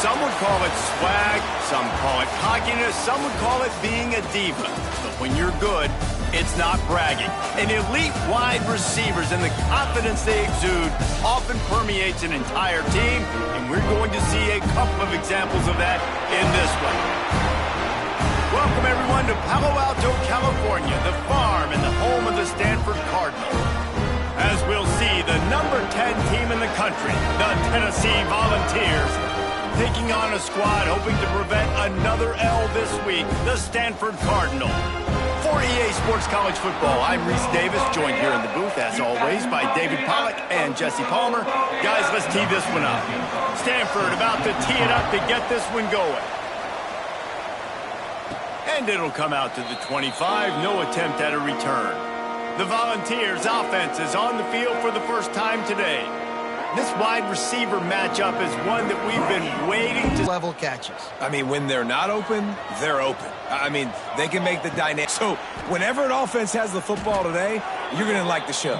Some would call it swag, some call it cockiness, some would call it being a diva. But when you're good, it's not bragging. And elite wide receivers and the confidence they exude often permeates an entire team, and we're going to see a couple of examples of that in this one. Welcome, everyone, to Palo Alto, California, the farm and the home of the Stanford Cardinals. As we'll see, the number 10 team in the country, the Tennessee Volunteers, taking on a squad hoping to prevent another L this week, the Stanford Cardinals. For EA Sports College Football, I'm Reese Davis, joined here in the booth, as always, by David Pollack and Jesse Palmer. Guys, let's tee this one up. Stanford about to tee it up to get this one going. And it'll come out to the 25, no attempt at a return. The Volunteers' offense is on the field for the first time today. This wide receiver matchup is one that we've been waiting to level catches. I mean, when they're not open, they're open. I mean, they can make the dynamic. So whenever an offense has the football today, you're going to like the show.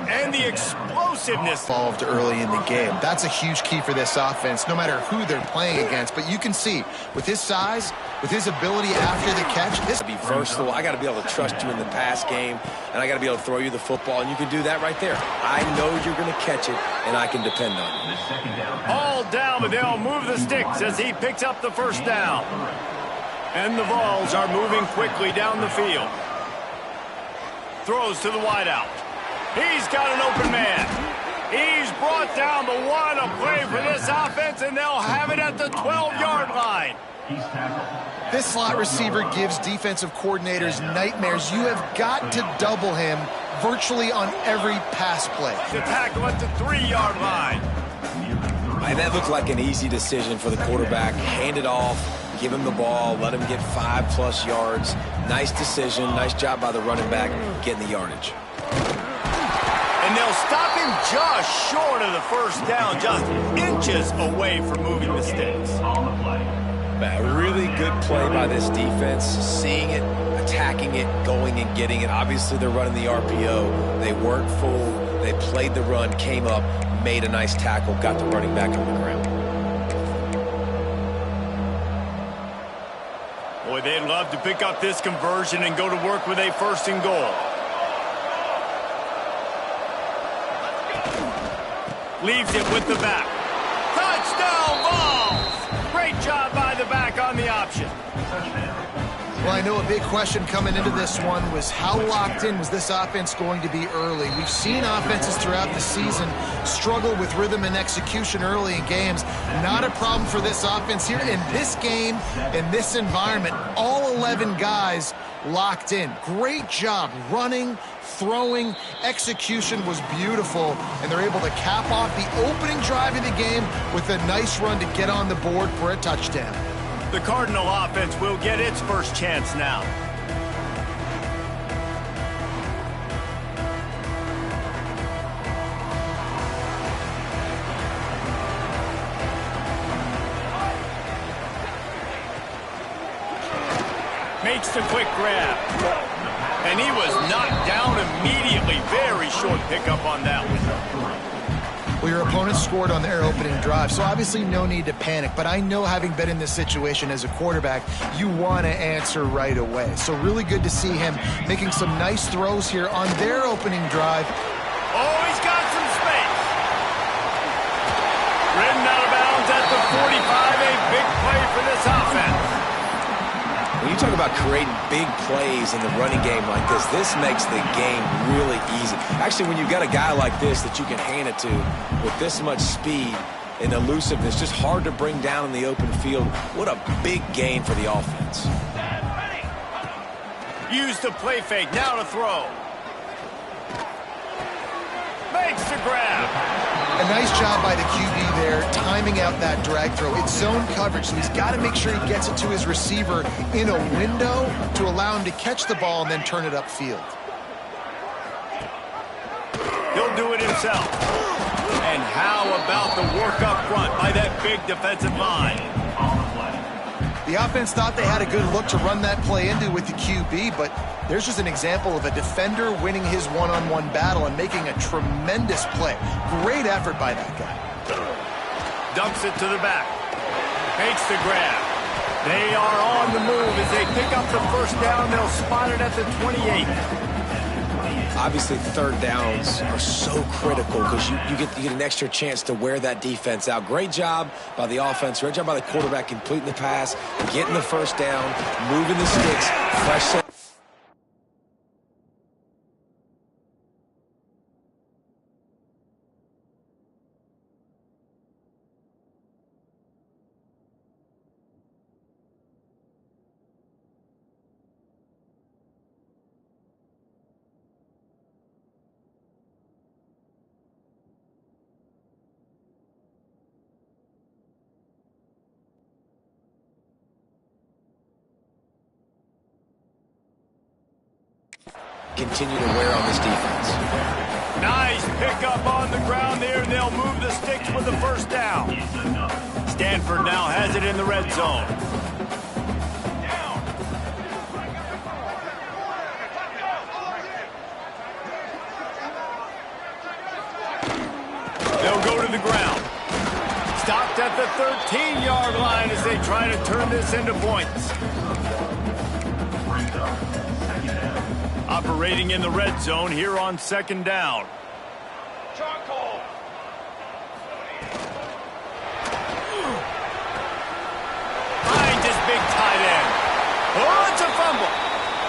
And the explosiveness Involved early in the game. That's a huge key for this offense, no matter who they're playing against. But you can see, with his size, with his ability after the catch, this Be versatile. I got to be able to trust you in the pass game, and I got to be able to throw you the football, and you can do that right there. I know you're going to catch it, and I can depend on you. all down, but they'll move the sticks as he picks up the first down. And the Vols are moving quickly down the field. Throws to the wideout. He's got an open man. He's brought down, but what a play for this offense, and they'll have it at the 12-yard line. This slot receiver gives defensive coordinators nightmares. You have got to double him virtually on every pass play. The tackle at the 3-yard line. And that looked like an easy decision for the quarterback. Hand it off, give him the ball, let him get 5+ yards. Nice decision, nice job by the running back getting the yardage. And they'll stop him just short of the first down, just inches away from moving the sticks. A really good play by this defense, seeing it, attacking it, going and getting it. Obviously, they're running the RPO. They weren't full. They played the run, came up, made a nice tackle, got the running back on the ground. Boy, they'd love to pick up this conversion and go to work with a 1st and goal. Leaves it with the back. Touchdown, Vols! Great job by the back on the option. Well, I know a big question coming into this one was how locked in was this offense going to be early? We've seen offenses throughout the season struggle with rhythm and execution early in games. Not a problem for this offense here in this game, in this environment. All 11 guys locked in. Great job running, throwing, execution was beautiful, and they're able to cap off the opening drive of the game with a nice run to get on the board for a touchdown. The Cardinal offense will get its first chance now. Makes the quick grab. And he was knocked down immediately. Very short pickup on that one. Well, your opponent scored on their opening drive, so obviously no need to panic. But I know, having been in this situation as a quarterback, you want to answer right away. So really good to see him making some nice throws here on their opening drive. Oh, he's got some space. Ridden out of bounds at the 45. A big play for this offense. When you talk about creating big plays in the running game like this makes the game really easy. Actually, when you've got a guy like this that you can hand it to with this much speed and elusiveness, just hard to bring down in the open field. What a big gain for the offense. Use the play fake, now to throw. Makes the grab. A nice job by the QB there, timing out that drag throw. It's zone coverage, so he's got to make sure he gets it to his receiver in a window to allow him to catch the ball and then turn it upfield. He'll do it himself. And how about the work up front by that big defensive line? The offense thought they had a good look to run that play into with the QB, but there's just an example of a defender winning his one-on-one battle and making a tremendous play. Great effort by that guy. Dumps it to the back. Makes the grab. They are on the move as they pick up the first down. They'll spot it at the 28. Obviously, third downs are so critical because you get an extra chance to wear that defense out. Great job by the offense. Great job by the quarterback completing the pass, getting the first down, moving the sticks, fresh set. Continue to wear on this defense. Nice pickup on the ground there, and they'll move the sticks with the first down. Stanford now has it in the red zone. They'll go to the ground. Stopped at the 13-yard line as they try to turn this into points. Operating in the red zone here on second down. Finds his big tight end. Oh, it's a fumble.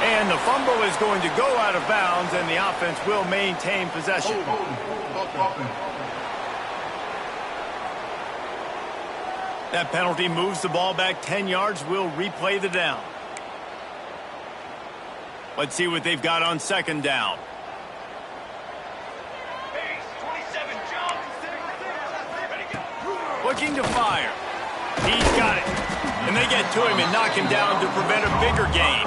And the fumble is going to go out of bounds, and the offense will maintain possession. That penalty moves the ball back 10 yards. We'll replay the down. Let's see what they've got on second down. Looking to fire. He's got it. And they get to him and knock him down to prevent a bigger gain.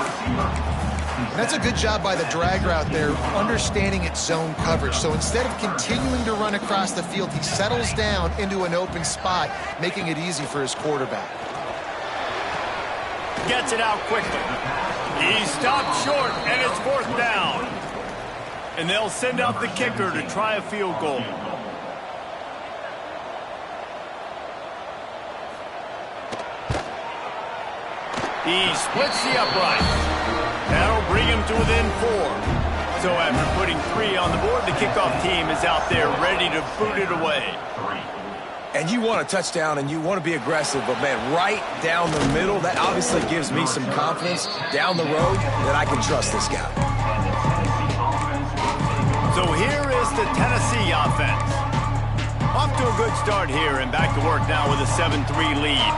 That's a good job by the drag route there, understanding its zone coverage. So instead of continuing to run across the field, he settles down into an open spot, making it easy for his quarterback. Gets it out quickly. He stopped short, and it's fourth down. And they'll send out the kicker to try a field goal. He splits the upright. That'll bring him to within 4. So after putting 3 on the board, the kickoff team is out there ready to boot it away. And you want a touchdown and you want to be aggressive, but man, right down the middle, that obviously gives me some confidence down the road that I can trust this guy. So here is the Tennessee offense. Off to a good start here and back to work now with a 7-3 lead.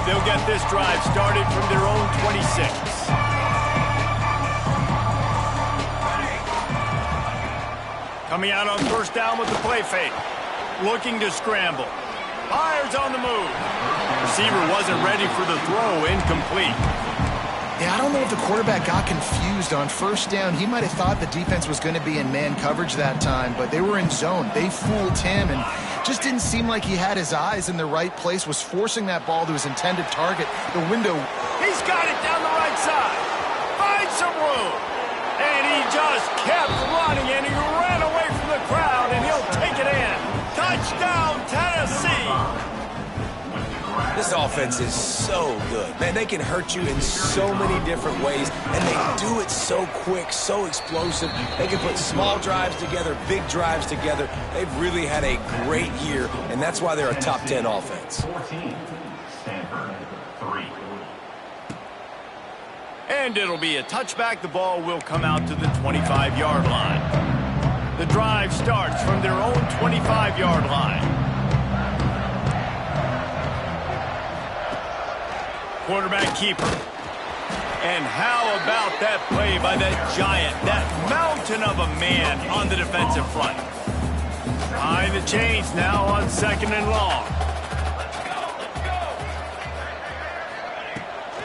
They'll get this drive started from their own 26. Coming out on first down with the play fake. Looking to scramble. Fires on the move. Receiver wasn't ready for the throw. Incomplete. Yeah, I don't know if the quarterback got confused on first down. He might have thought the defense was going to be in man coverage that time, but they were in zone. They fooled him and just didn't seem like he had his eyes in the right place, was forcing that ball to his intended target. The window. He's got it down the right side. Finds some room. And he just kept running, and he ran away from the crowd, and he'll take it in. Touchdown, Tennessee. This offense is so good. Man, they can hurt you in so many different ways, and they do it so quick, so explosive. They can put small drives together, big drives together. They've really had a great year, and that's why they're a top 10 offense. 14, Stanford, 3. And it'll be a touchback. The ball will come out to the 25-yard line. The drive starts from their own 25-yard line. Quarterback keeper. And how about that play by that giant, that mountain of a man on the defensive front? Behind the chains now on second and long.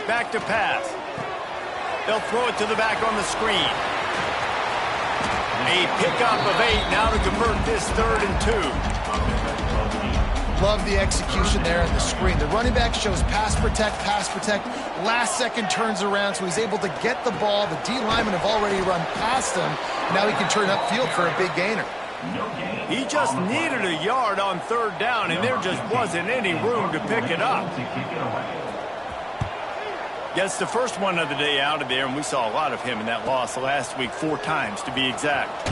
Back to pass. They'll throw it to the back on the screen. A pickup of 8 now to convert this 3rd and 2. Love the execution there on the screen. The running back shows pass protect, last second turns around, so he's able to get the ball. The D linemen have already run past him. Now he can turn upfield for a big gainer. No gain. He just needed a yard on third down, and there just wasn't any room to pick it up. To kick it away. Gets the first one of the day out of there, and we saw a lot of him in that loss last week, 4 times to be exact.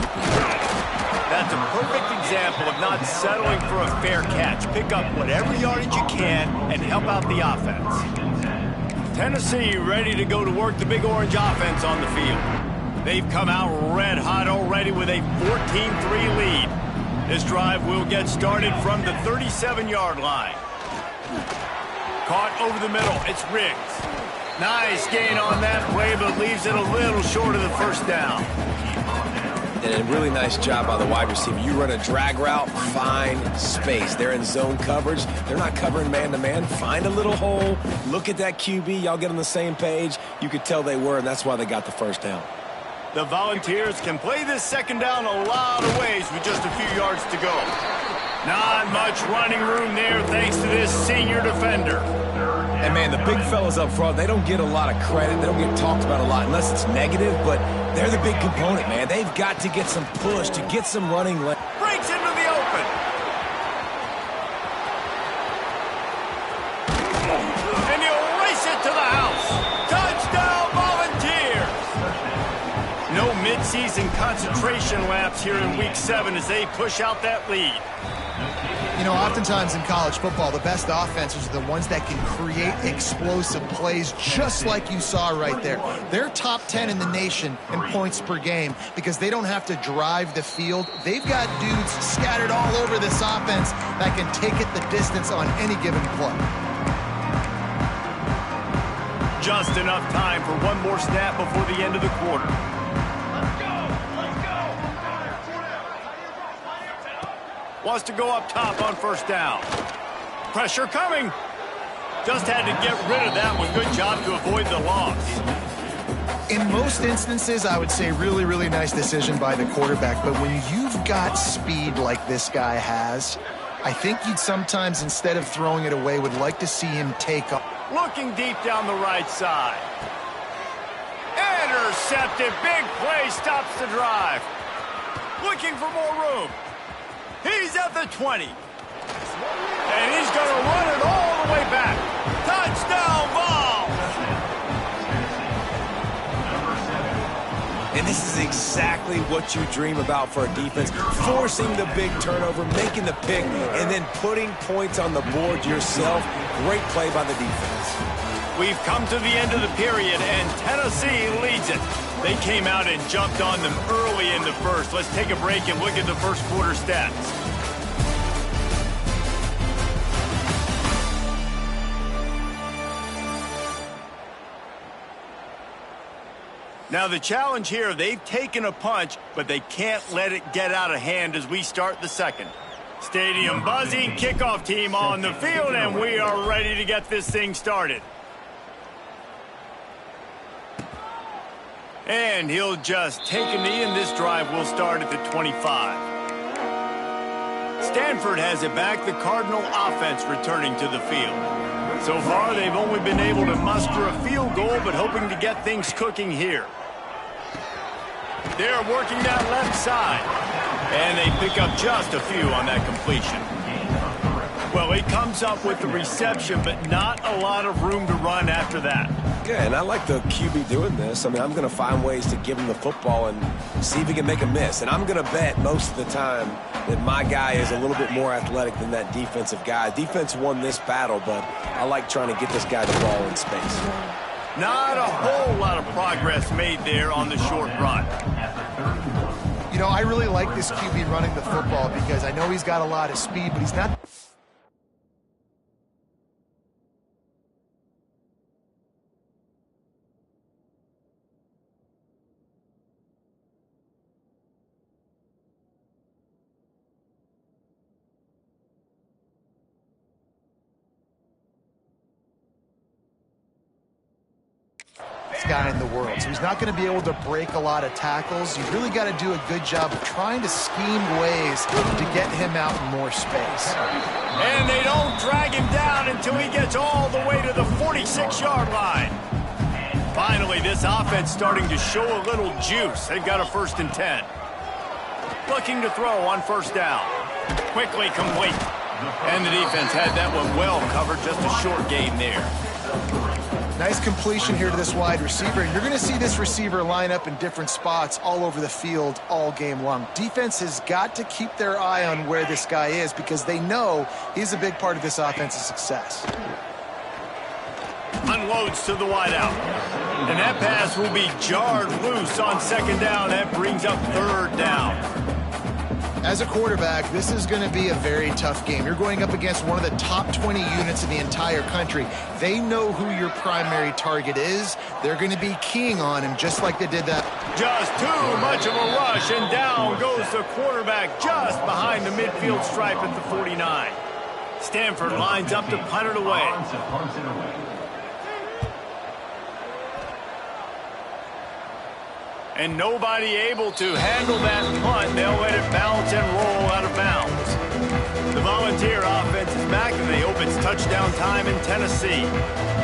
That's a perfect example of not settling for a fair catch. Pick up whatever yardage you can and help out the offense. Tennessee ready to go to work the Big Orange offense on the field. They've come out red hot already with a 14-3 lead. This drive will get started from the 37-yard line. Caught over the middle. It's Riggs. Nice gain on that play, but leaves it a little short of the first down. And a really nice job by the wide receiver. You run a drag route, find space. They're in zone coverage. They're not covering man-to-man. Find a little hole. Look at that QB. Y'all get on the same page. You could tell they were, and that's why they got the first down. The Volunteers can play this second down a lot of ways with just a few yards to go. Not much running room there thanks to this senior defender. And, man, the big fellas up front, they don't get a lot of credit. They don't get talked about a lot unless it's negative, but they're the big component, man. They've got to get some push to get some running. Breaks into the open. And he'll race it to the house. Touchdown, Volunteers. No midseason concentration laps here in Week 7 as they push out that lead. You know, oftentimes in college football, the best offenses are the ones that can create explosive plays, just like you saw right there. They're top 10 in the nation in points per game because they don't have to drive the field. They've got dudes scattered all over this offense that can take it the distance on any given play. Just enough time for one more snap before the end of the quarter. Wants to go up top on first down. Pressure coming. Just had to get rid of that one. Good job to avoid the loss. In most instances, I would say really, really nice decision by the quarterback. But when you've got speed like this guy has, I think you'd sometimes, instead of throwing it away, would like to see him take up. Looking deep down the right side. Intercepted. Big play stops the drive. Looking for more room. He's at the 20. And he's going to run it all the way back. Touchdown, Vol! And this is exactly what you dream about for a defense. Forcing the big turnover, making the pick, and then putting points on the board yourself. Great play by the defense. We've come to the end of the period, and Tennessee leads it. They came out and jumped on them early in the first. Let's take a break and look at the first quarter stats. Now the challenge here, they've taken a punch, but they can't let it get out of hand as we start the second. Stadium buzzing, kickoff team on the field, and we are ready to get this thing started. And he'll just take a knee, and this drive will start at the 25. Stanford has it back, the Cardinal offense returning to the field. So far, they've only been able to muster a field goal, but hoping to get things cooking here. They're working that left side, and they pick up just a few on that completion. Well, he comes up with the reception, but not a lot of room to run after that. Yeah, and I like the QB doing this. I mean, I'm going to find ways to give him the football and see if he can make a miss. And I'm going to bet most of the time that my guy is a little bit more athletic than that defensive guy. Defense won this battle, but I like trying to get this guy the ball in space. Not a whole lot of progress made there on the short run. You know, I really like this QB running the football because I know he's got a lot of speed, but he's not... guy in the world. So he's not going to be able to break a lot of tackles. You've really got to do a good job of trying to scheme ways to get him out in more space. And they don't drag him down until he gets all the way to the 46-yard line. Finally, this offense starting to show a little juice. They've got a 1st and 10. Looking to throw on first down. Quickly complete. And the defense had that one well covered, just a short gain there. Nice completion here to this wide receiver. You're going to see this receiver line up in different spots all over the field all game long. Defense has got to keep their eye on where this guy is because they know he's a big part of this offense's success. Unloads to the wideout. And that pass will be jarred loose on second down. That brings up third down. As a quarterback, this is going to be a very tough game. You're going up against one of the top 20 units in the entire country. They know who your primary target is. They're going to be keying on him just like they did that. Just too much of a rush, and down goes the quarterback just behind the midfield stripe at the 49. Stanford lines up to punt it away. And nobody able to handle that punt. They'll let it bounce and roll out of bounds. The Volunteer offense is back, and they hope it's touchdown time in Tennessee.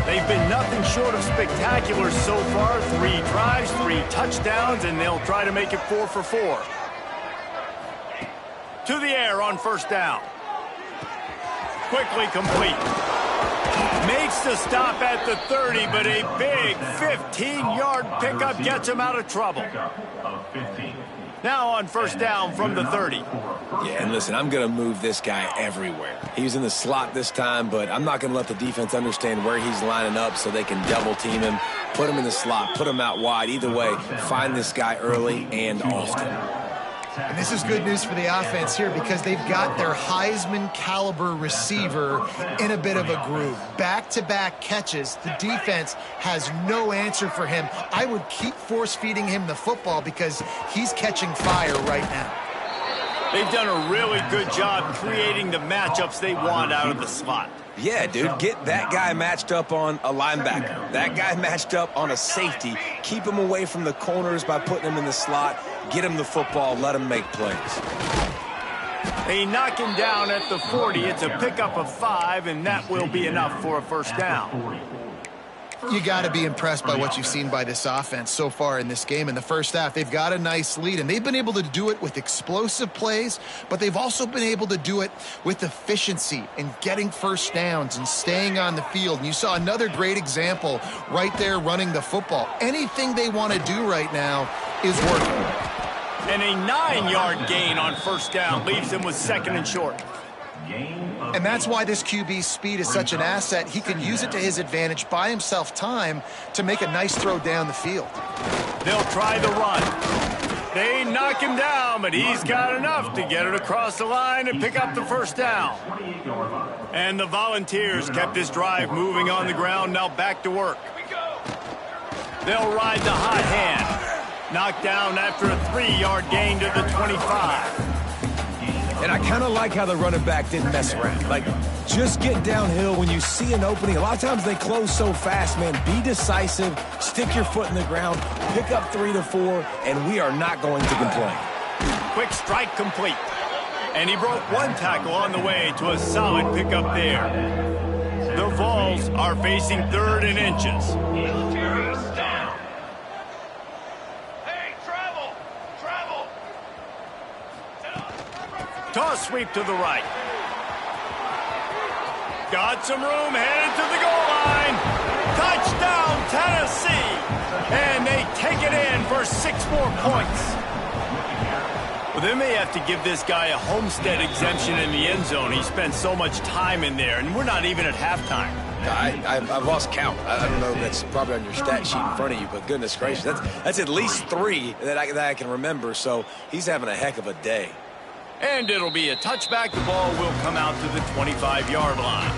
They've been nothing short of spectacular so far. 3 drives, 3 touchdowns, and they'll try to make it 4 for 4. To the air on first down. Quickly complete. Makes the stop at the 30, but a big 15-yard pickup gets him out of trouble. Now on first down from the 30. Yeah, and listen, I'm going to move this guy everywhere. He was in the slot this time, but I'm not going to let the defense understand where he's lining up so they can double-team him, put him in the slot, put him out wide. Either way, find this guy early and often. And this is good news for the offense here because they've got their Heisman-caliber receiver in a bit of a groove. Back-to-back catches. The defense has no answer for him. I would keep force-feeding him the football because he's catching fire right now. They've done a really good job creating the matchups they want out of the slot. Yeah, dude, get that guy matched up on a linebacker. That guy matched up on a safety. Keep him away from the corners by putting him in the slot. Get him the football. Let him make plays. They knock him down at the 40. It's a pickup of 5, and that will be enough for a first down. You got to be impressed by what you've seen by this offense so far in this game. In the first half, they've got a nice lead, and they've been able to do it with explosive plays, but they've also been able to do it with efficiency and getting first downs and staying on the field. And you saw another great example right there running the football. Anything they want to do right now is working. And a 9-yard gain on first down leaves them with second and short. And that's why this QB's speed is such an asset. He can use it to his advantage, buy himself time to make a nice throw down the field. They'll try the run. They knock him down, but he's got enough to get it across the line and pick up the first down. And the Volunteers kept this drive moving on the ground, now back to work. They'll ride the hot hand. Knocked down after a 3-yard gain to the 25. And I kind of like how the running back didn't mess around. Like, just get downhill when you see an opening. A lot of times they close so fast, man. Be decisive, stick your foot in the ground, pick up 3 to 4, and we are not going to complain. Quick strike complete. And he broke 1 tackle on the way to a solid pickup there. The Vols are facing 3rd and inches. Toss sweep to the right. Got some room, headed to the goal line. Touchdown, Tennessee. And they take it in for 6 more points. Well, they may have to give this guy a homestead exemption in the end zone. He spent so much time in there, and we're not even at halftime. I've lost count. I don't know. That's probably on your stat sheet in front of you, but goodness gracious, that's at least 3 that I can remember. So he's having a heck of a day. And it'll be a touchback. The ball will come out to the 25-yard line.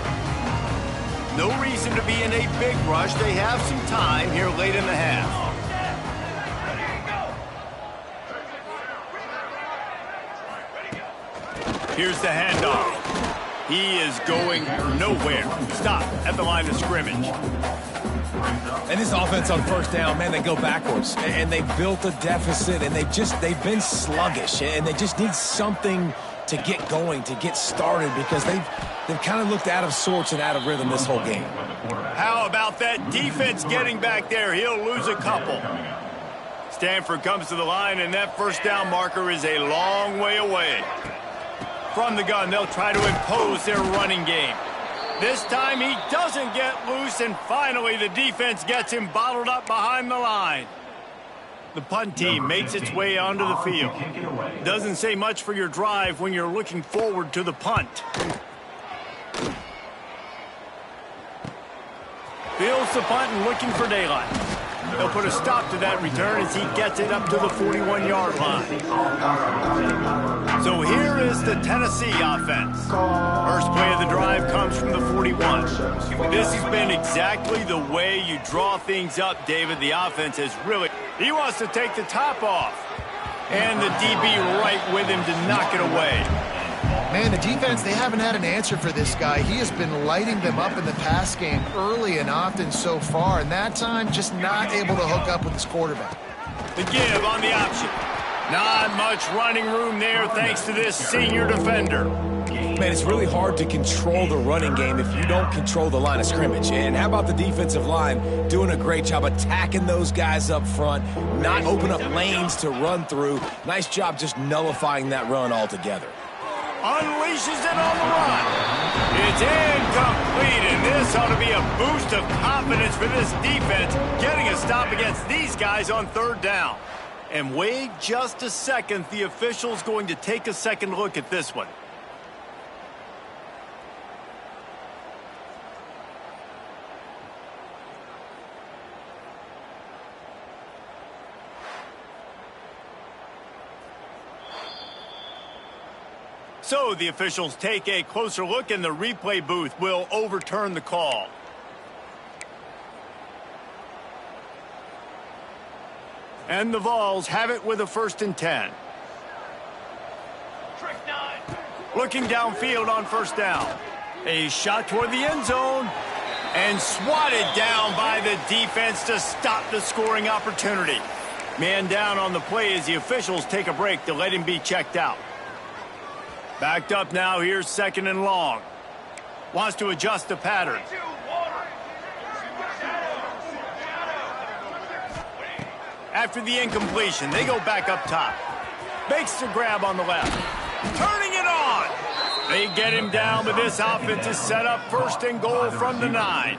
No reason to be in a big rush. They have some time here late in the half. Here's the handoff. He is going nowhere. Stop at the line of scrimmage. And this offense on first down, man, they go backwards. And they built a deficit, and they've been sluggish. And they just need something to get going, to get started, because they've kind of looked out of sorts and out of rhythm this whole game. How about that defense getting back there? He'll lose a couple. Stanford comes to the line, and that first down marker is a long way away. From the gun, they'll try to impose their running game. This time he doesn't get loose, and finally the defense gets him bottled up behind the line. The punt team makes its way onto the field. Doesn't say much for your drive when you're looking forward to the punt. Fields the punt and looking for daylight. They'll put a stop to that return as he gets it up to the 41-yard line. So here is the Tennessee offense. First play of the drive comes from the 41. This has been exactly the way you draw things up, David. The offense has really... He wants to take the top off. And the DB right with him to knock it away. Man, the defense, they haven't had an answer for this guy. He has been lighting them up in the pass game early and often so far, and that time just not able to hook up with his quarterback. The give on the option. Not much running room there thanks to this senior defender. Man, it's really hard to control the running game if you don't control the line of scrimmage. And how about the defensive line doing a great job attacking those guys up front, not open up lanes to run through. Nice job just nullifying that run altogether. Unleashes it on the run. It's incomplete, and this ought to be a boost of confidence for this defense, getting a stop against these guys on third down. And wait just a second, the official's going to take a second look at this one. So the officials take a closer look, and the replay booth will overturn the call. And the Vols have it with a 1st and 10. Looking downfield on first down. A shot toward the end zone. And swatted down by the defense to stop the scoring opportunity. Man down on the play as the officials take a break to let him be checked out. Backed up now, here's 2nd and long. Wants to adjust the pattern. After the incompletion, they go back up top. Makes the grab on the left. Turning it on. They get him down, but this offense is set up 1st and goal from the 9.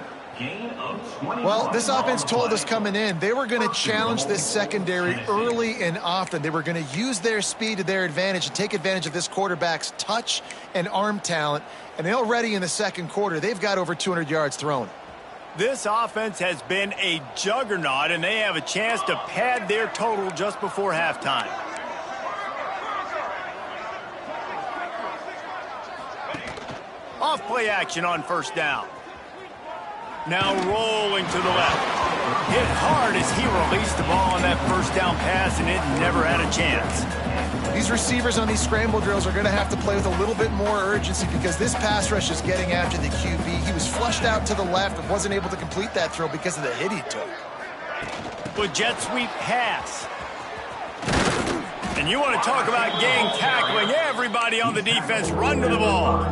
Well, this offense told us coming in they were going to challenge this secondary early and often. They were going to use their speed to their advantage and take advantage of this quarterback's touch and arm talent. And already in the second quarter, they've got over 200 yards thrown. This offense has been a juggernaut, and they have a chance to pad their total just before halftime. Off play action on first down. Now rolling to the left. Hit hard as he released the ball on that first down pass, and it never had a chance. These receivers on these scramble drills are going to have to play with a little bit more urgency because this pass rush is getting after the QB. He was flushed out to the left and wasn't able to complete that throw because of the hit he took. With jet sweep pass. And you want to talk about gang tackling. Everybody on the defense run to the ball.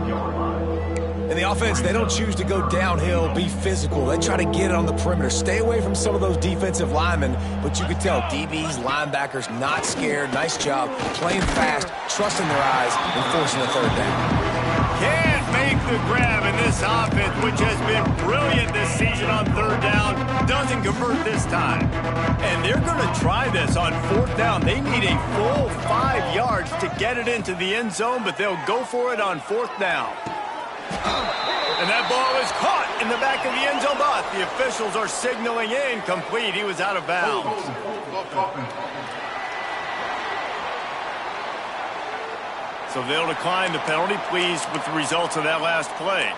And the offense, they don't choose to go downhill, be physical. They try to get it on the perimeter. Stay away from some of those defensive linemen. But you can tell DBs, linebackers, not scared. Nice job playing fast, trusting their eyes, and forcing the third down. Can't make the grab in this offense, which has been brilliant this season on third down. Doesn't convert this time. And they're going to try this on 4th down. They need a full 5 yards to get it into the end zone, but they'll go for it on 4th down. And that ball is caught in the back of the end zone, but the officials are signaling incomplete. He was out of bounds. So they'll decline the penalty, pleased with the results of that last play.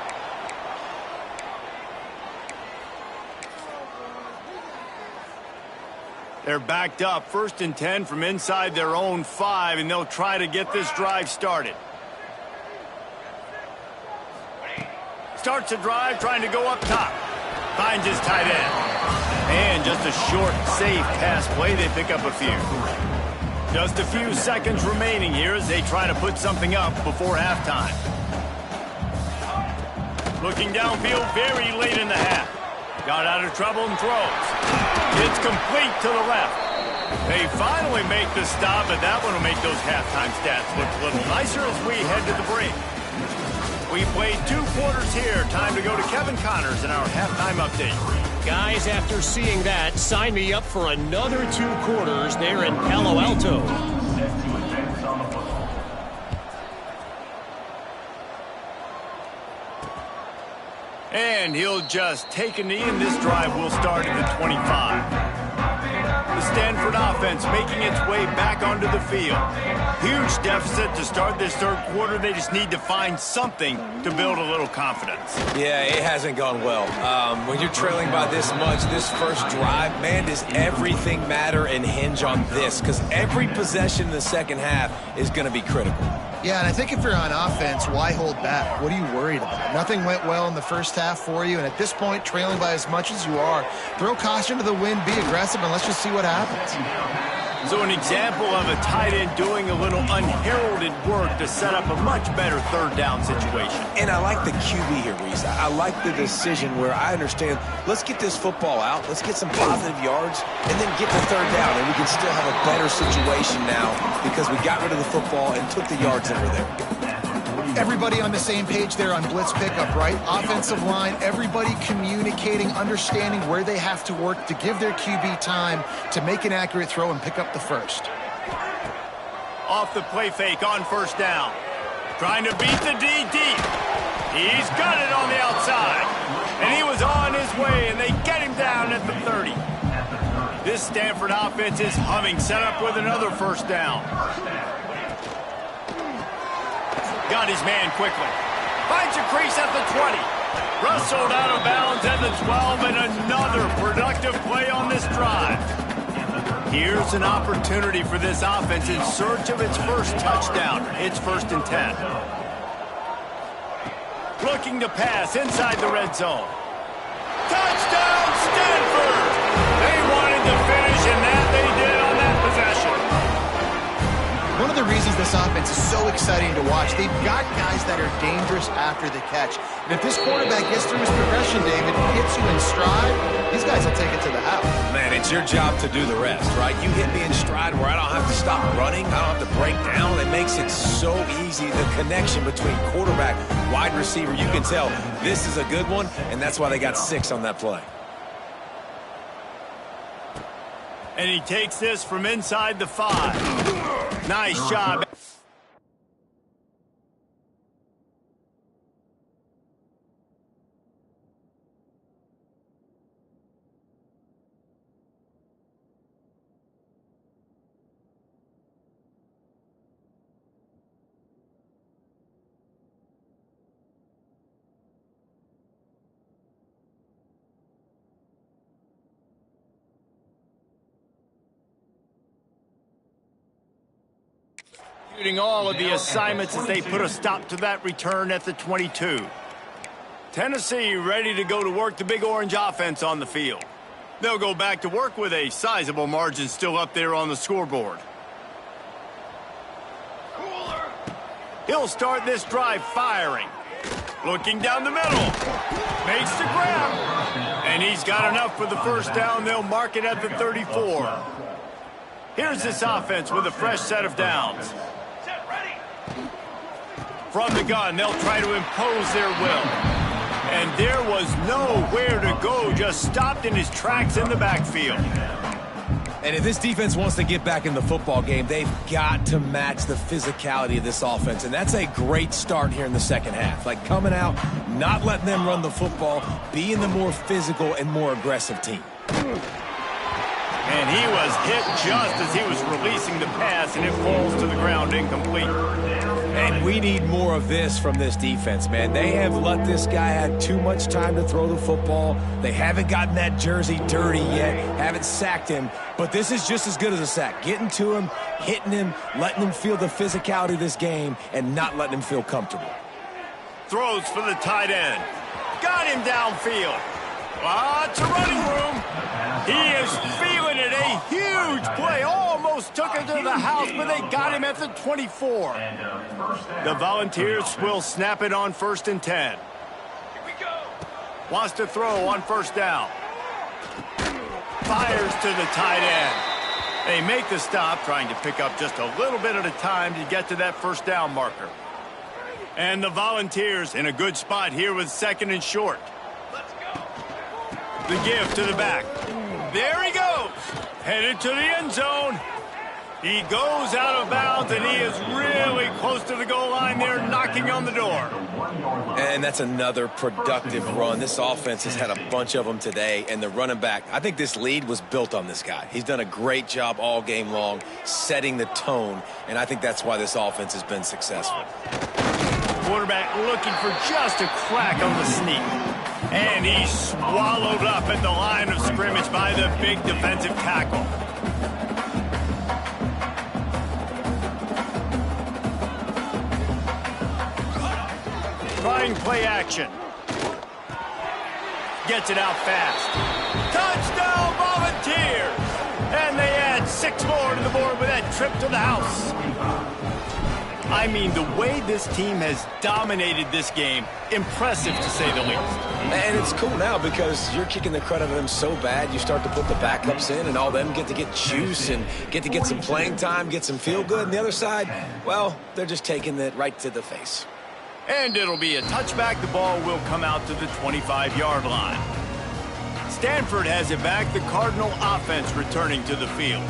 They're backed up, 1st and 10 from inside their own 5, and they'll try to get this drive started. Starts a drive, trying to go up top. Finds his tight end. And just a short, safe pass play. They pick up a few. Just a few seconds remaining here as they try to put something up before halftime. Looking downfield very late in the half. Got out of trouble and throws. It's complete to the left. They finally make the stop, but that one will make those halftime stats look a little nicer as we head to the break. We played 2 quarters here. Time to go to Kevin Connors in our halftime update. Guys, after seeing that, sign me up for another 2 quarters there in Palo Alto. Set to advance on the football. And he'll just take a knee, and this drive will start at the 25. The Stanford offense making its way back onto the field. Huge deficit to start this 3rd quarter. They just need to find something to build a little confidence. Yeah, it hasn't gone well. When you're trailing by this much, this first drive, man, does everything matter and hinge on this? Because every possession in the second half is going to be critical. Yeah, and I think if you're on offense, why hold back? What are you worried about? Nothing went well in the first half for you, and at this point, trailing by as much as you are, throw caution to the wind, be aggressive, and let's just see what happens. So an example of a tight end doing a little unheralded work to set up a much better 3rd down situation. And I like the QB here, Reese. I like the decision where I understand, let's get this football out, let's get some positive yards, and then get the 3rd down, and we can still have a better situation now because we got rid of the football and took the yards that were there. Everybody on the same page there on blitz pickup, right? Offensive line, everybody communicating, understanding where they have to work to give their QB time to make an accurate throw and pick up the 1st. Off the play fake on 1st down. Trying to beat the D deep. He's got it on the outside. And he was on his way, and they get him down at the 30. This Stanford offense is humming, set up with another 1st down. Got his man quickly. Finds a crease at the 20. Rustled out of bounds at the 12, and another productive play on this drive. Here's an opportunity for this offense in search of its 1st touchdown. It's 1st and 10. Looking to pass inside the red zone. Touchdown, Stanford! They wanted to finish, and that they did on that possession. One of the reasons this offense is so exciting to watch, they've got guys that are dangerous after the catch. And if this quarterback gets through his progression, David, hits you in stride, these guys will take it to the house. Man, it's your job to do the rest, right? You hit me in stride where I don't have to stop running, I don't have to break down. It makes it so easy, the connection between quarterback, wide receiver. You can tell this is a good one, and that's why they got 6 on that play. And he takes this from inside the 5. Nice job. All of the assignments as they put a stop to that return at the 22. Tennessee ready to go to work the Big Orange offense on the field. They'll go back to work with a sizable margin still up there on the scoreboard. He'll start this drive firing. Looking down the middle. Makes the grab. And he's got enough for the 1st down. They'll mark it at the 34. Here's this offense with a fresh set of downs. From the gun, they'll try to impose their will. And there was nowhere to go, just stopped in his tracks in the backfield. And if this defense wants to get back in the football game, they've got to match the physicality of this offense. And that's a great start here in the second half. Like coming out, not letting them run the football, being the more physical and more aggressive team. And he was hit just as he was releasing the pass, and it falls to the ground incomplete. And we need more of this from this defense, man. They have let this guy have too much time to throw the football. They haven't gotten that jersey dirty yet, haven't sacked him. But this is just as good as a sack. Getting to him, hitting him, letting him feel the physicality of this game, and not letting him feel comfortable. Throws for the tight end. Got him downfield. Lots of running room. He is feeling it. A huge play. Almost took it to the house, but they got him at the 24. The Volunteers will snap it on 1st and 10. Here we go. Wants to throw on 1st down. Fires to the tight end. They make the stop, trying to pick up just a little bit at a time to get to that first down marker. And the Volunteers in a good spot here with 2nd and short. The give to the back. There he goes. Headed to the end zone. He goes out of bounds, and he is really close to the goal line there, knocking on the door. And that's another productive run. This offense has had a bunch of them today, and the running back, I think this lead was built on this guy. He's done a great job all game long setting the tone, and I think that's why this offense has been successful. Quarterback looking for just a crack on the sneak. And he's swallowed up at the line of scrimmage by the big defensive tackle. Trying play action. Gets it out fast. Touchdown Volunteers! And they add 6 more to the board with that trip to the house. I mean, the way this team has dominated this game, impressive to say the least. And it's cool now because you're kicking the crud out of them so bad, you start to put the backups in, and all them get to get juice and get to get some playing time, get some feel good. And the other side, well, they're just taking it right to the face. And it'll be a touchback. The ball will come out to the 25-yard line. Stanford has it back. The Cardinal offense returning to the field.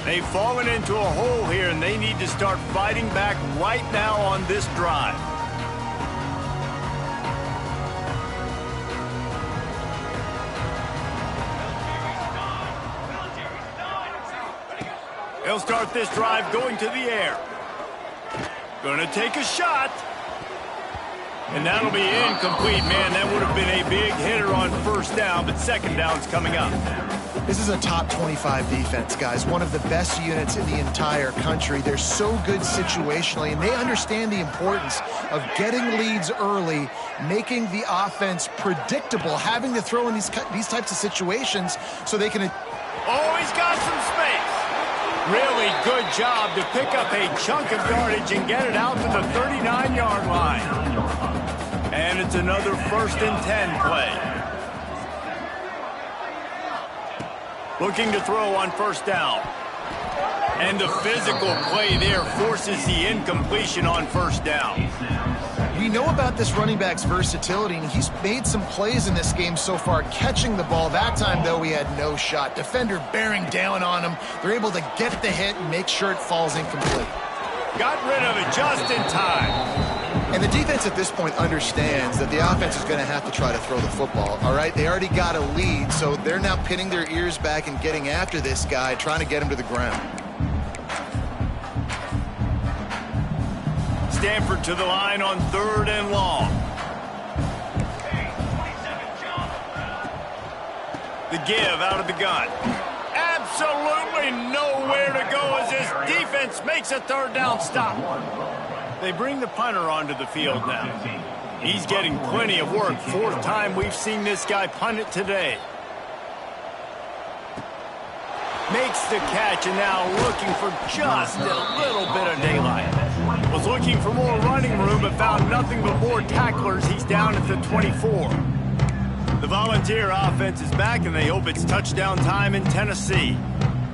They've fallen into a hole here, and they need to start fighting back right now on this drive. They'll start this drive going to the air. Going to take a shot. And that'll be incomplete, man. That would have been a big hitter on first down, but second down's coming up. This is a top 25 defense, guys. One of the best units in the entire country. They're so good situationally, and they understand the importance of getting leads early, making the offense predictable, having to throw in these types of situations so they can... Oh, he's got some space. Really good job to pick up a chunk of yardage and get it out to the 39-yard line. And it's another 1st and 10 play. Looking to throw on first down. And the physical play there forces the incompletion on first down. We know about this running back's versatility, and he's made some plays in this game so far, catching the ball. That time, though, he had no shot. Defender bearing down on him. They're able to get the hit and make sure it falls incomplete. Got rid of it just in time. And the defense at this point understands that the offense is going to have to try to throw the football, all right? They already got a lead, so they're now pinning their ears back and getting after this guy, trying to get him to the ground. Stanford to the line on 3rd and long. The give out of the gun. Absolutely nowhere to go as this defense makes a 3rd down stop. They bring the punter onto the field now. He's getting plenty of work. 4th time we've seen this guy punt it today. Makes the catch, and now looking for just a little bit of daylight. Was looking for more running room, but found nothing but more tacklers. He's down at the 24. The Volunteer offense is back, and they hope it's touchdown time in Tennessee.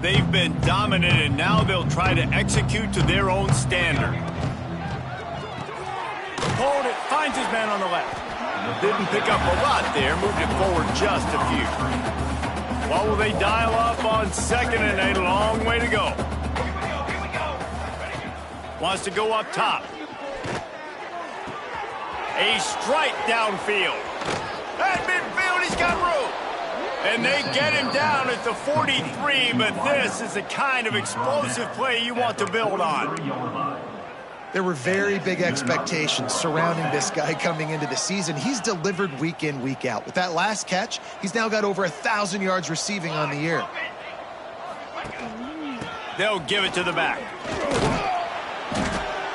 They've been dominant, and now they'll try to execute to their own standard. Opponent finds his man on the left. Didn't pick up a lot there, moved it forward just a few. What will they dial up on 2nd and a long way to go? Wants to go up top. A strike downfield. At midfield, he's got room. And they get him down at the 43, but this is the kind of explosive play you want to build on. There were very big expectations surrounding this guy coming into the season. He's delivered week in, week out. With that last catch, he's now got over 1,000 yards receiving on the year. They'll give it to the back.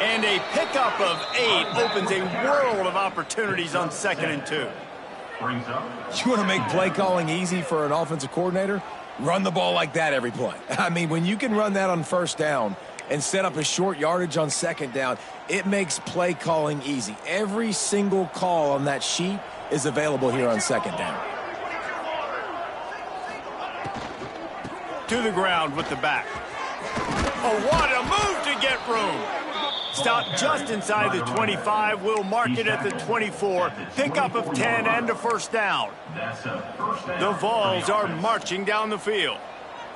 And a pickup of 8 opens a world of opportunities on 2nd and 2. You want to make play calling easy for an offensive coordinator? Run the ball like that every play. I mean, when you can run that on first down and set up a short yardage on second down, it makes play calling easy. Every single call on that sheet is available here on second down. to the ground with the back. Oh, what a move to get room. Stop just inside the 25. We'll mark it at the 24. Pickup of 10 and a first down. The Vols are marching down the field.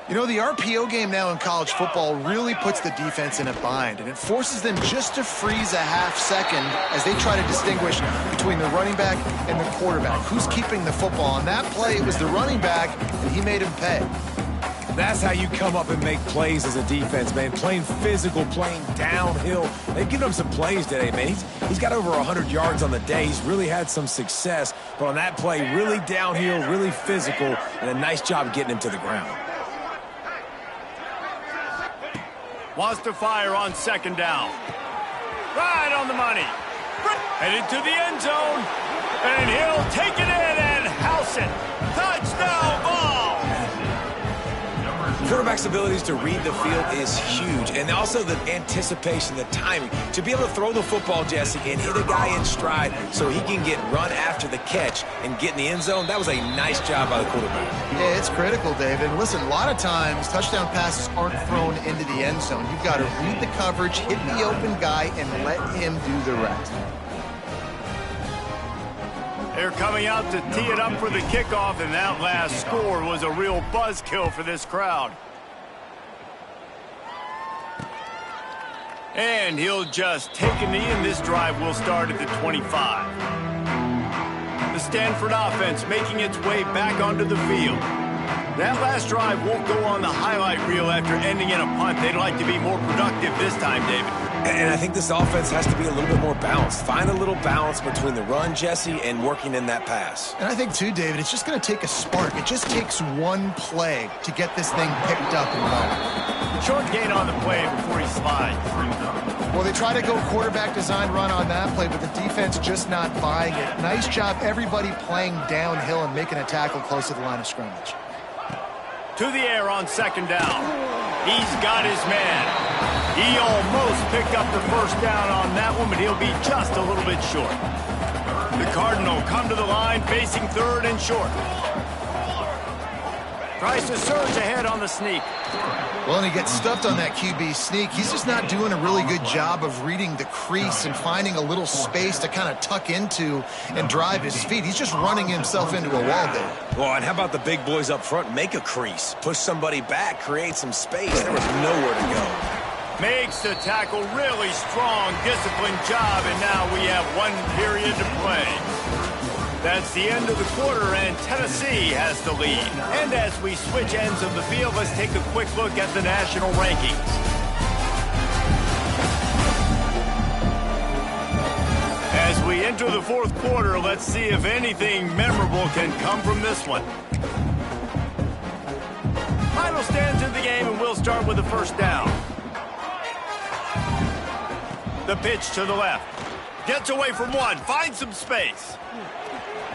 You know, the RPO game now in college football really puts the defense in a bind, and it forces them just to freeze a half second as they try to distinguish between the running back and the quarterback. Who's keeping the football? On that play, it was the running back, and he made him pay. That's how you come up and make plays as a defense, man. Playing physical, playing downhill. They've given him some plays today, man. He's got over 100 yards on the day. He's really had some success. But on that play, really downhill, really physical, and a nice job getting him to the ground. Wants to fire on second down. Right on the money. Headed to the end zone. And he'll take it in and house it. Touchdown ball. Quarterback's abilities to read the field is huge, and also the anticipation, the timing. To be able to throw the football, Jesse, and hit a guy in stride so he can get run after the catch and get in the end zone, that was a nice job by the quarterback. Yeah, it's critical, David. Listen, a lot of times touchdown passes aren't thrown into the end zone. You've got to read the coverage, hit the open guy, and let him do the rest. They're coming out to tee it up for the kickoff, and that last score was a real buzzkill for this crowd. And he'll just take a knee, and this drive will start at the 25. The Stanford offense making its way back onto the field. That last drive won't go on the highlight reel after ending in a punt. They'd like to be more productive this time, David. And I think this offense has to be a little bit more balanced. Find a little balance between the run, Jesse, and working in that pass. And I think, too, David, it's just going to take a spark. It just takes one play to get this thing picked up and going. Short gain on the play before he slides. Well, they try to go quarterback design run on that play, but the defense just not buying it. Nice job, everybody playing downhill and making a tackle close to the line of scrimmage. To the air on second down. He's got his man. He almost picked up the first down on that one, but he'll be just a little bit short. The Cardinal come to the line facing third and short. Tries to surge ahead on the sneak. Well, and he gets stuffed on that QB sneak. He's just not doing a really good job of reading the crease and finding a little space to kind of tuck into and drive his feet. He's just running himself into a wall there. Well, and how about the big boys up front? Make a crease. Push somebody back. Create some space. There was nowhere to go. Makes the tackle, really strong, disciplined job, and now we have one period to play. That's the end of the quarter, and Tennessee has the lead. And as we switch ends of the field, let's take a quick look at the national rankings. As we enter the fourth quarter, let's see if anything memorable can come from this one. Final stands in the game, and we'll start with the first down. The pitch to the left. Gets away from one. Finds some space.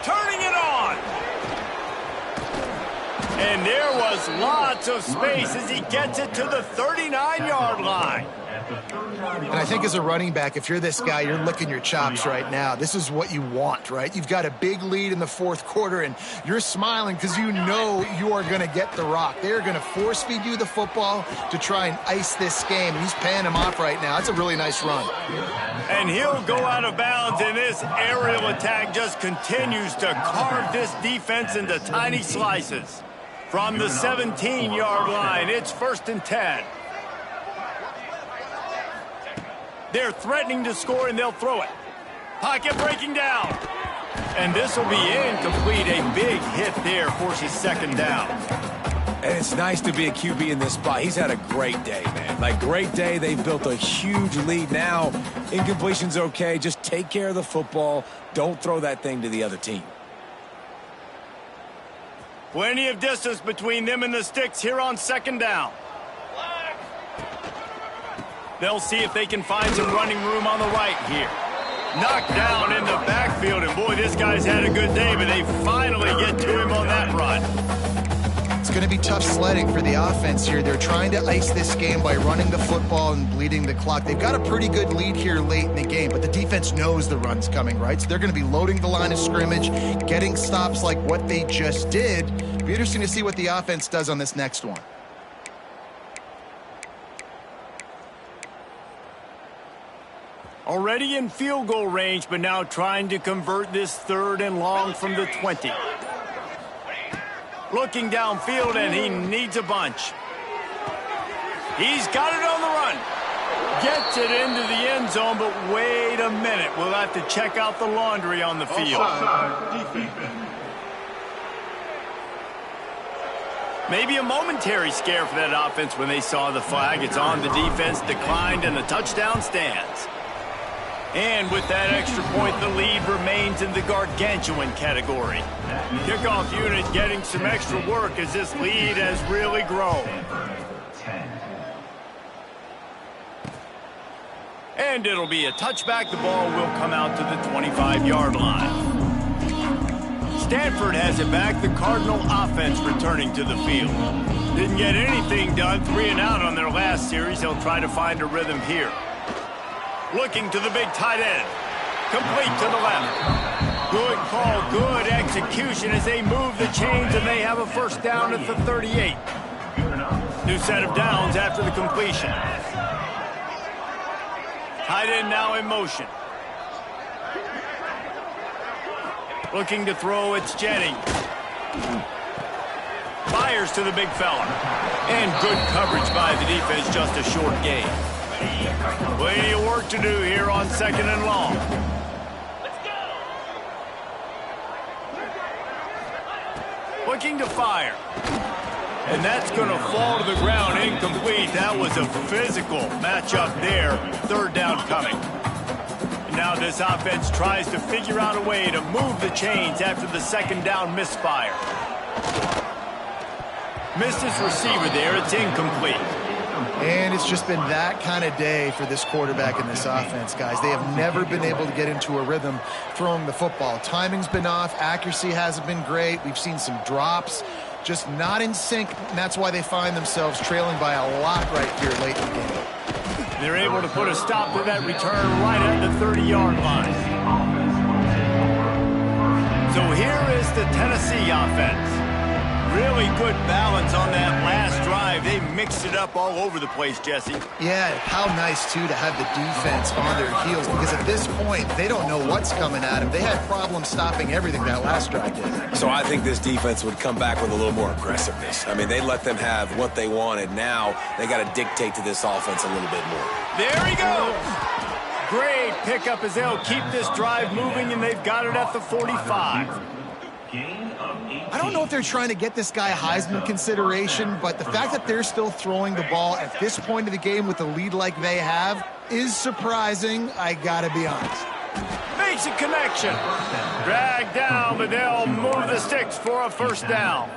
Turning it on. And there was lots of space as he gets it to the 39-yard line. And I think as a running back, if you're this guy, you're licking your chops right now. This is what you want, right? You've got a big lead in the fourth quarter, and you're smiling because you know you are going to get the rock. They're going to force feed you the football to try and ice this game. He's paying him off right now. That's a really nice run. And he'll go out of bounds, and this aerial attack just continues to carve this defense into tiny slices. From the 17-yard line, it's 1st and 10. They're threatening to score, and they'll throw it. Pocket breaking down. And this will be incomplete. A big hit there forces second down. And it's nice to be a QB in this spot. He's had a great day, man. Like, great day. They've built a huge lead now. Incompletion's okay. Just take care of the football. Don't throw that thing to the other team. Plenty of distance between them and the sticks here on second down. They'll see if they can find some running room on the right here. Knocked down in the backfield, and boy, this guy's had a good day, but they finally get to him on that run. It's going to be tough sledding for the offense here. They're trying to ice this game by running the football and bleeding the clock. They've got a pretty good lead here late in the game, but the defense knows the run's coming, right? So they're going to be loading the line of scrimmage, getting stops like what they just did. It'll be interesting to see what the offense does on this next one. Already in field goal range, but now trying to convert this 3rd and long from the 20. Looking downfield, and he needs a bunch. He's got it on the run. Gets it into the end zone, but wait a minute. We'll have to check out the laundry on the field. Maybe a momentary scare for that offense when they saw the flag. It's on, the defense declined, and the touchdown stands. And with that extra point, the lead remains in the gargantuan category. Kickoff unit getting some extra work as this lead has really grown. And it'll be a touchback. The ball will come out to the 25-yard line. Stanford has it back. The Cardinal offense returning to the field. Didn't get anything done. 3 and out on their last series. They'll try to find a rhythm here. Looking to the big tight end. Complete to the left. Good call, good execution as they move the chains, and they have a first down at the 38. New set of downs after the completion. Tight end now in motion. Looking to throw, it's Jennings. Fires to the big fella. And good coverage by the defense, just a short gain. Plenty of work to do here on 2nd and long. Looking to fire. And that's going to fall to the ground, incomplete. That was a physical matchup there. 3rd down coming. And now this offense tries to figure out a way to move the chains after the 2nd down misfire. Missed his receiver there. It's incomplete. And it's just been that kind of day for this quarterback in this offense, guys. They have never been able to get into a rhythm throwing the football. Timing's been off. Accuracy hasn't been great. We've seen some drops. Just not in sync, and that's why they find themselves trailing by a lot right here late in the game. They're able to put a stop to that return right at the 30-yard line. So here is the Tennessee offense. Really good balance on that last drive. They mixed it up all over the place, Jesse. Yeah, how nice, too, to have the defense on their heels, because at this point, they don't know what's coming at them. They had problems stopping everything that last drive did. So I think this defense would come back with a little more aggressiveness. I mean, they let them have what they wanted. Now they got to dictate to this offense a little bit more. There he goes. Great pickup as they'll keep this drive moving, and they've got it at the 45. I don't know if they're trying to get this guy Heisman consideration, but the fact that they're still throwing the ball at this point of the game with a lead like they have is surprising, I gotta be honest. Makes a connection. Drag down, but they'll move the sticks for a first down.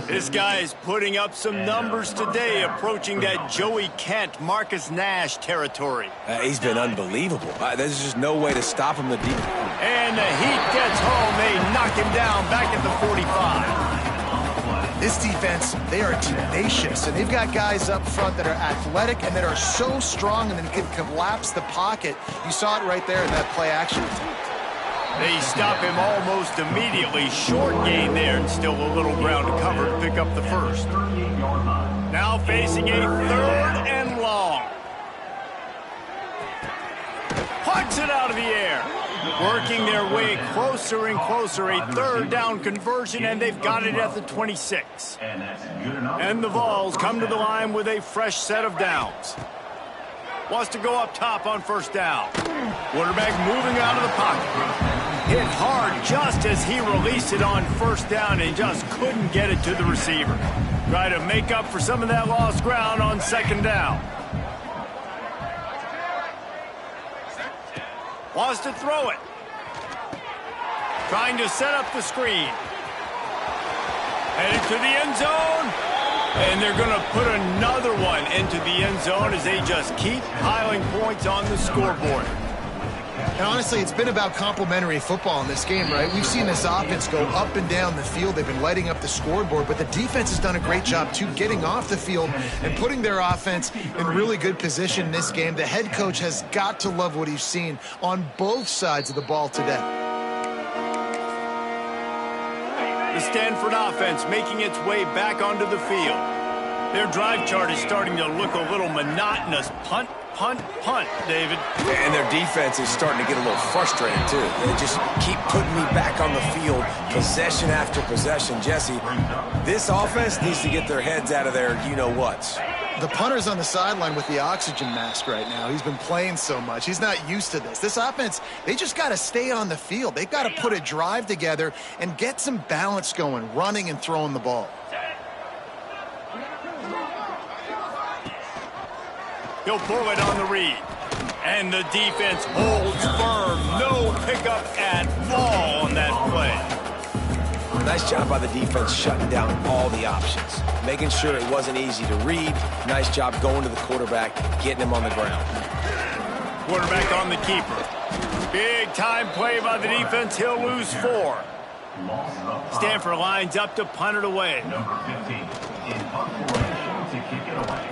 This guy is putting up some numbers today, approaching that Joey Kent, Marcus Nash territory. He's been unbelievable. There's just no way to stop him. And the heat gets home. They knock him down back at the 45. This defense, they are tenacious, and they've got guys up front that are athletic and that are so strong and then can collapse the pocket. You saw it right there in that play action attempt. They stop him almost immediately. Short gain there, and still a little ground to cover to pick up the first. Now facing a 3rd and long. Pucks it out of the air. Working their way closer and closer. A 3rd down conversion, and they've got it at the 26. And the Vols come to the line with a fresh set of downs. Wants to go up top on first down. Quarterback moving out of the pocket. Hit hard just as he released it on first down and just couldn't get it to the receiver. Try to make up for some of that lost ground on 2nd down. Wants to throw it. Trying to set up the screen. Headed to the end zone. And they're going to put another one into the end zone as they just keep piling points on the scoreboard. And honestly, it's been about complementary football in this game, right? We've seen this offense go up and down the field. They've been lighting up the scoreboard, but the defense has done a great job, too, getting off the field and putting their offense in really good position in this game. The head coach has got to love what he's seen on both sides of the ball today. The Stanford offense making its way back onto the field. Their drive chart is starting to look a little monotonous. Punt, punt, David. And their defense is starting to get a little frustrated, too. They just keep putting me back on the field, possession after possession. Jesse, this offense needs to get their heads out of their you-know-whats. The punter's on the sideline with the oxygen mask right now. He's been playing so much. He's not used to this. This offense, they just got to stay on the field. They've got to put a drive together and get some balance going, running and throwing the ball. He'll pull it on the read. And the defense holds firm. No pickup at all on that play. Nice job by the defense shutting down all the options, making sure it wasn't easy to read. Nice job going to the quarterback, getting him on the ground. Quarterback on the keeper. Big time play by the defense. He'll lose 4. Stanford lines up to punt it away. Number 15 in punt formation to kick it away.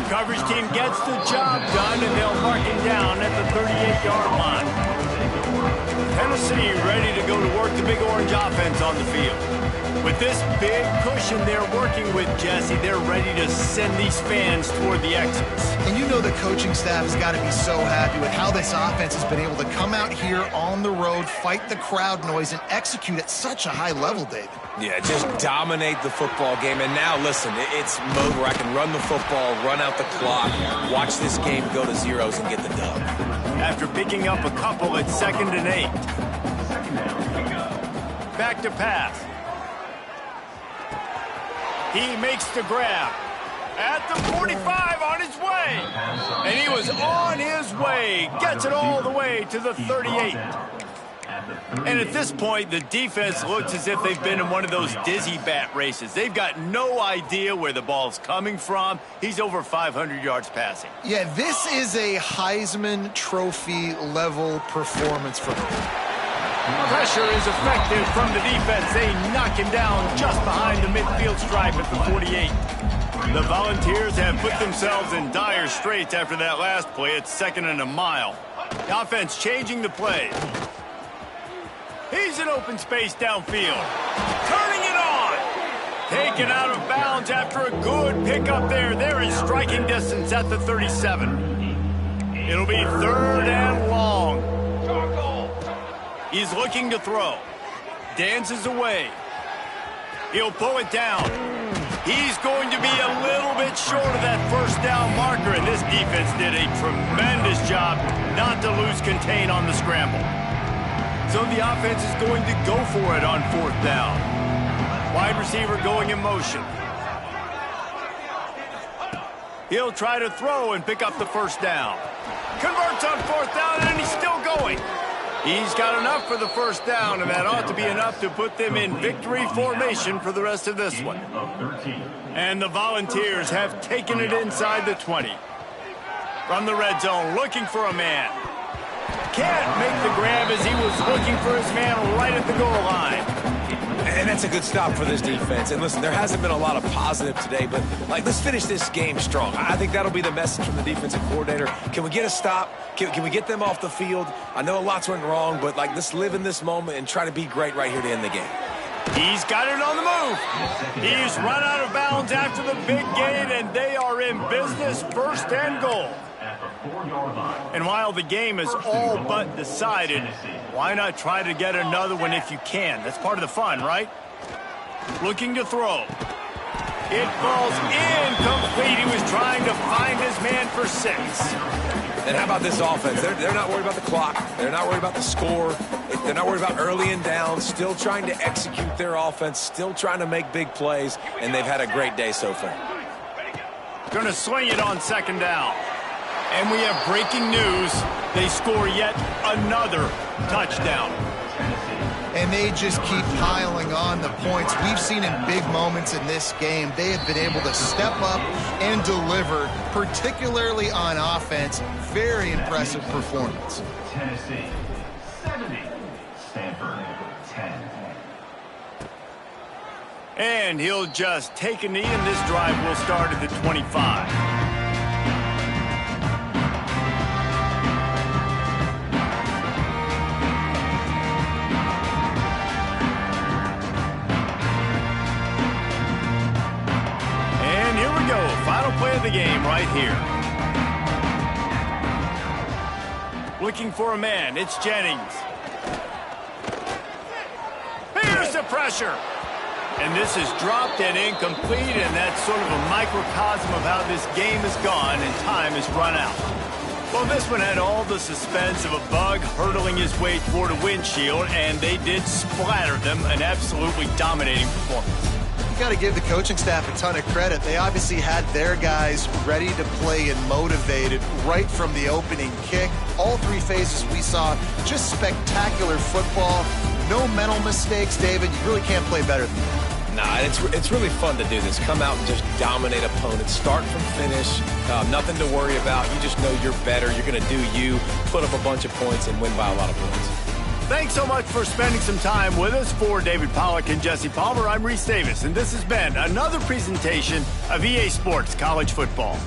Coverage team gets the job done, and they'll mark him down at the 38-yard line. Tennessee ready to go to work the Big Orange offense on the field. With this big cushion they're working with, Jesse, they're ready to send these fans toward the exits. And you know the coaching staff has got to be so happy with how this offense has been able to come out here on the road, fight the crowd noise, and execute at such a high level, David. Yeah, just dominate the football game. And now, listen, it's mode where I can run the football, run out the clock, watch this game go to zeros and get the dub. After picking up a couple at 2nd and 8. Back to pass. He makes the grab. At the 45 on his way. And he was on his way. Gets it all the way to the 38. And at this point, the defense looks as if they've been in one of those dizzy bat races. They've got no idea where the ball's coming from. He's over 500 yards passing. Yeah, this is a Heisman Trophy level performance for him. Pressure is effective from the defense. They knock him down just behind the midfield stripe at the 48. The Volunteers have put themselves in dire straits after that last play. It's 2nd and a mile. The offense changing the play. He's in open space downfield. Turning it on. Taken out of bounds after a good pickup there. They're in striking distance at the 37. It'll be 3rd and long. He's looking to throw. Dances away. He'll pull it down. He's going to be a little bit short of that 1st down marker, and this defense did a tremendous job not to lose contain on the scramble. So the offense is going to go for it on 4th down. Wide receiver going in motion. He'll try to throw and pick up the 1st down. Converts on 4th down, and he's still going. He's got enough for the 1st down, and that ought to be enough to put them in victory formation for the rest of this one. And the Volunteers have taken it inside the 20. From the red zone, looking for a man. Can't make the grab as he was looking for his man right at the goal line. And that's a good stop for this defense. And listen, there hasn't been a lot of positive today, but let's finish this game strong. I think that'll be the message from the defensive coordinator. Can we get a stop? Can we get them off the field? I know a lot's went wrong, but let's live in this moment and try to be great right here to end the game. He's got it on the move. He's run out of bounds after the big gain, and they are in business, 1st and goal. And while the game is all but decided, why not try to get another one if you can? That's part of the fun, right? Looking to throw. It falls incomplete. He was trying to find his man for 6. And how about this offense? They're not worried about the clock. They're not worried about the score. They're not worried about early and down. Still trying to execute their offense. Still trying to make big plays. And they've had a great day so far. Going to swing it on 2nd down. And we have breaking news. They score yet another touchdown. And they just keep piling on the points. We've seen in big moments in this game, they have been able to step up and deliver, particularly on offense. Very impressive performance. Tennessee 70, Stanford 10. And he'll just take a knee, and this drive will start at the 25. of the game right here. Looking for a man. It's Jennings. Here's the pressure. And this is dropped and incomplete, and that's sort of a microcosm of how this game has gone, and time has run out. Well, this one had all the suspense of a bug hurtling his way toward a windshield, and they did splatter them, an absolutely dominating performance. You got to give the coaching staff a ton of credit. They obviously had their guys ready to play and motivated right from the opening kick. All three phases we saw, just spectacular football. No mental mistakes, David. You really can't play better than that. Nah, it's really fun to do this. Come out and just dominate opponents. Start from finish. Nothing to worry about. You just know you're better. You're going to do you, put up a bunch of points, and win by a lot of points. Thanks so much for spending some time with us. For David Pollack and Jesse Palmer, I'm Reese Davis, and this has been another presentation of EA Sports College Football.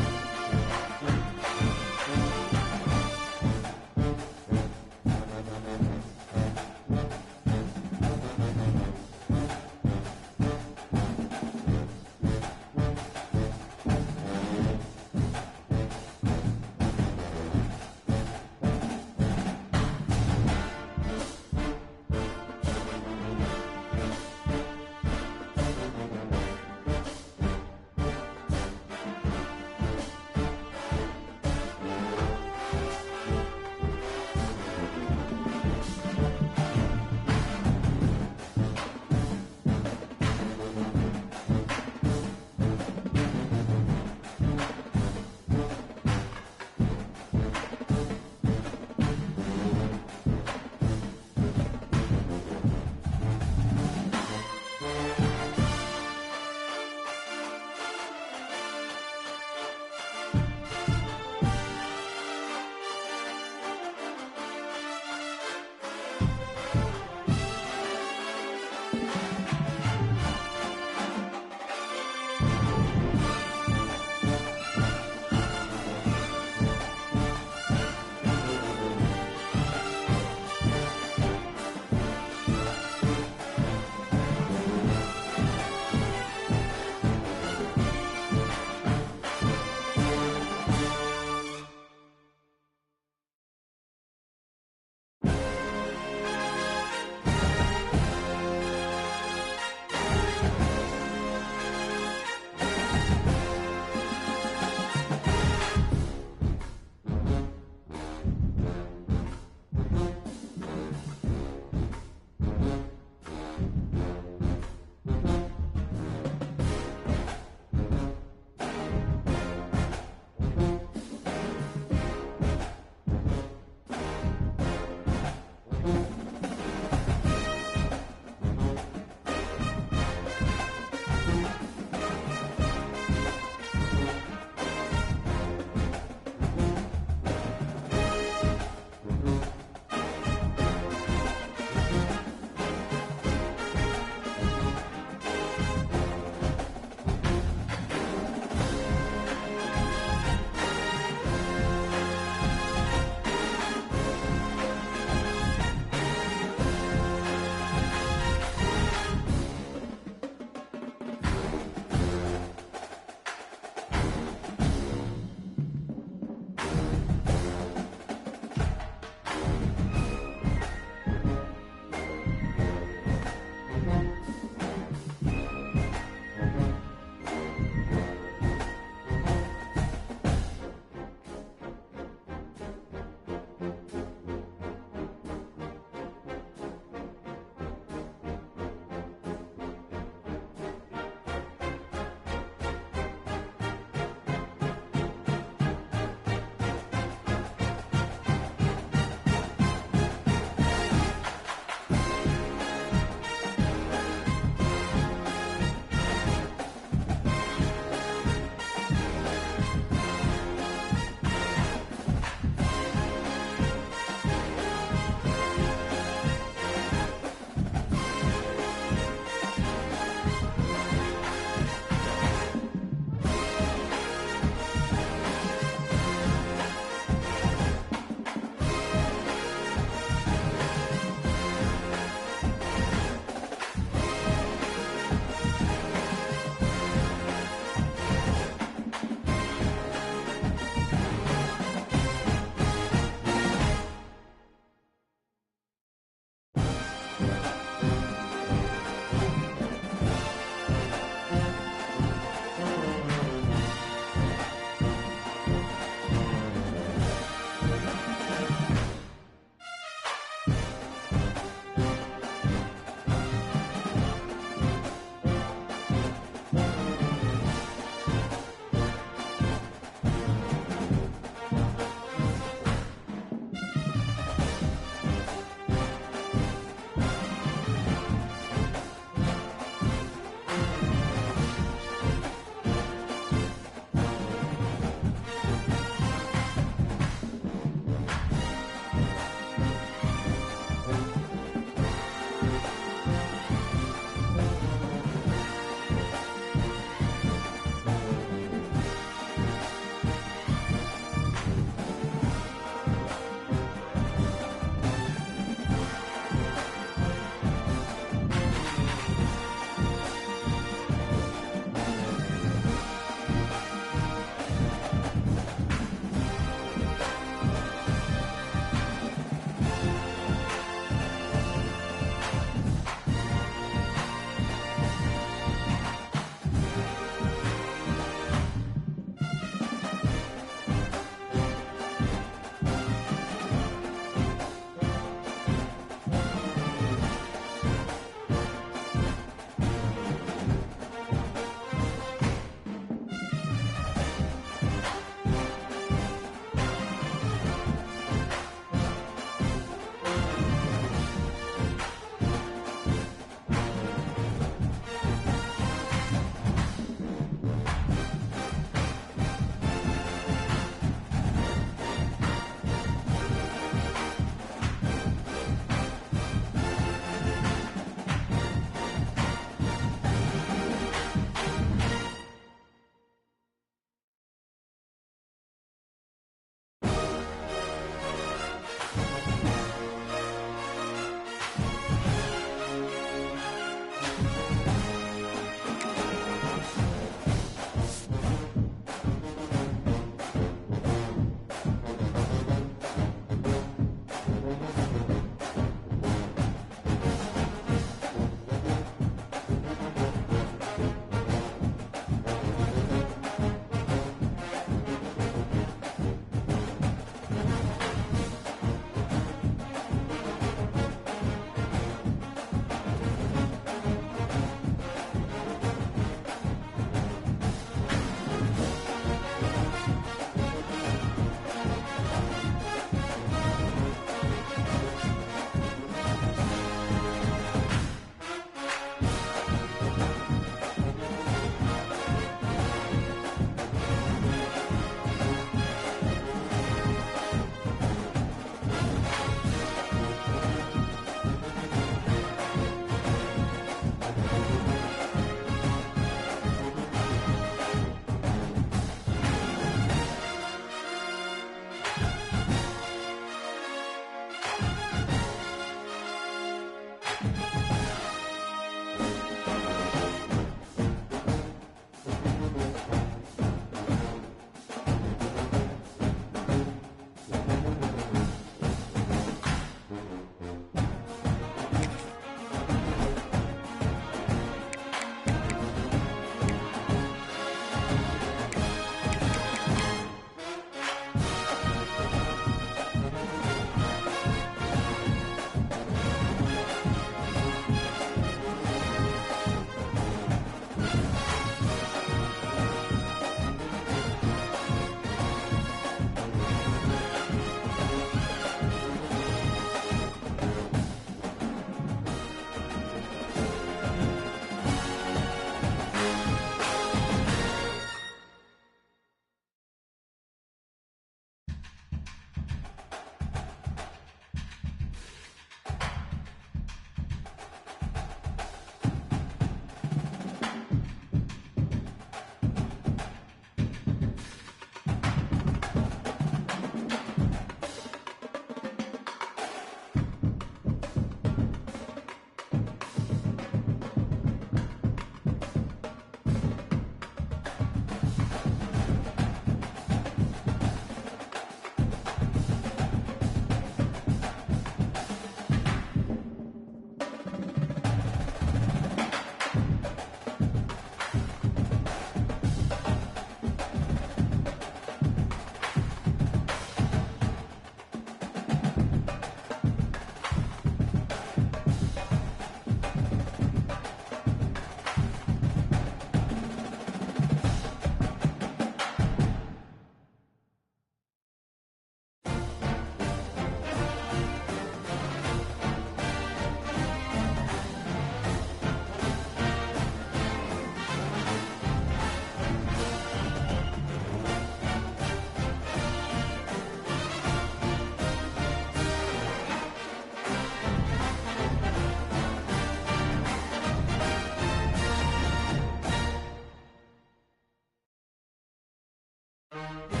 it.